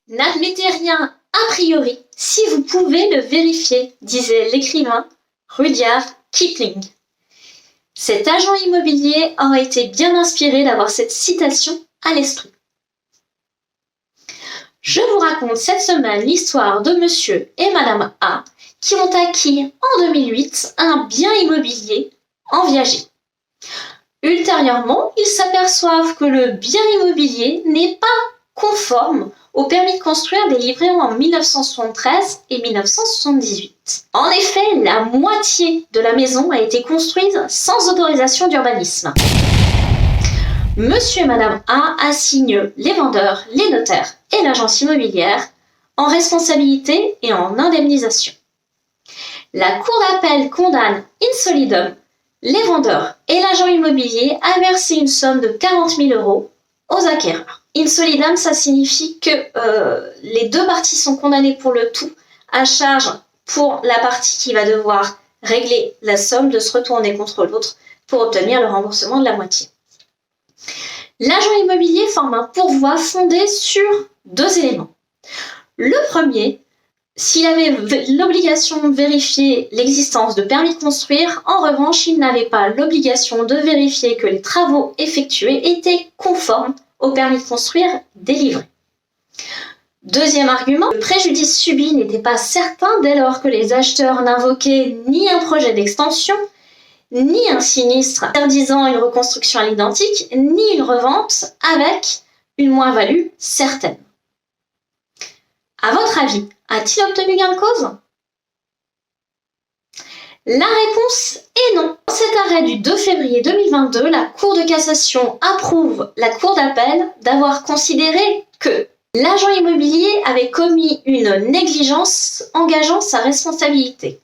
N'admettez rien a priori si vous pouvez le vérifier, disait l'écrivain Rudyard Kipling. Cet agent immobilier aurait été bien inspiré d'avoir cette citation à l'esprit. Je vous raconte cette semaine l'histoire de Monsieur et Madame A qui ont acquis en 2008 un bien immobilier en Viager. Ultérieurement, ils s'aperçoivent que le bien immobilier n'est pas conforme au permis de construire délivré en 1973 et 1978. En effet, la moitié de la maison a été construite sans autorisation d'urbanisme. Monsieur et Madame A assignent les vendeurs, les notaires et l'agence immobilière en responsabilité et en indemnisation. La Cour d'appel condamne in solidum les vendeurs et l'agent immobilier à verser une somme de 40 000 € aux acquéreurs. In solidum, ça signifie que les deux parties sont condamnées pour le tout, à charge pour la partie qui va devoir régler la somme de se retourner contre l'autre pour obtenir le remboursement de la moitié. L'agent immobilier forme un pourvoi fondé sur deux éléments. Le premier, s'il avait l'obligation de vérifier l'existence de permis de construire, en revanche, il n'avait pas l'obligation de vérifier que les travaux effectués étaient conformes au permis de construire délivré. Deuxième argument, le préjudice subi n'était pas certain dès lors que les acheteurs n'invoquaient ni un projet d'extension, ni un sinistre interdisant une reconstruction à l'identique, ni une revente avec une moins-value certaine. À votre avis, a-t-il obtenu gain de cause? La réponse est non. Dans cet arrêt du 2 février 2022, la Cour de cassation approuve la Cour d'appel d'avoir considéré que l'agent immobilier avait commis une négligence engageant sa responsabilité.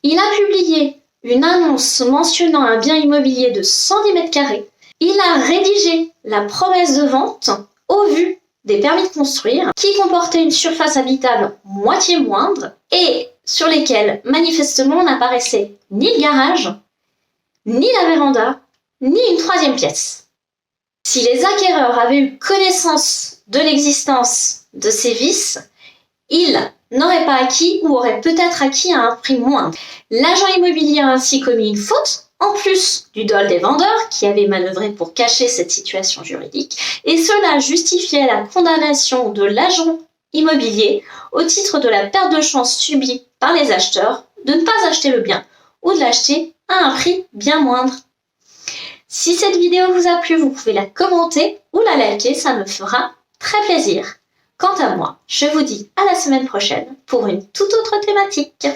Il a publié une annonce mentionnant un bien immobilier de 110 mètres carrés. Il a rédigé la promesse de vente au vu des permis de construire qui comportaient une surface habitable moitié moindre et sur lesquels manifestement n'apparaissait ni le garage, ni la véranda, ni une troisième pièce. Si les acquéreurs avaient eu connaissance de l'existence de ces vices, ils n'auraient pas acquis ou auraient peut-être acquis à un prix moindre. L'agent immobilier a ainsi commis une faute, en plus du dol des vendeurs qui avaient manœuvré pour cacher cette situation juridique, et cela justifiait la condamnation de l'agent immobilier au titre de la perte de chance subie par les acheteurs de ne pas acheter le bien ou de l'acheter à un prix bien moindre. Si cette vidéo vous a plu, vous pouvez la commenter ou la liker, ça me fera très plaisir. Quant à moi, je vous dis à la semaine prochaine pour une toute autre thématique.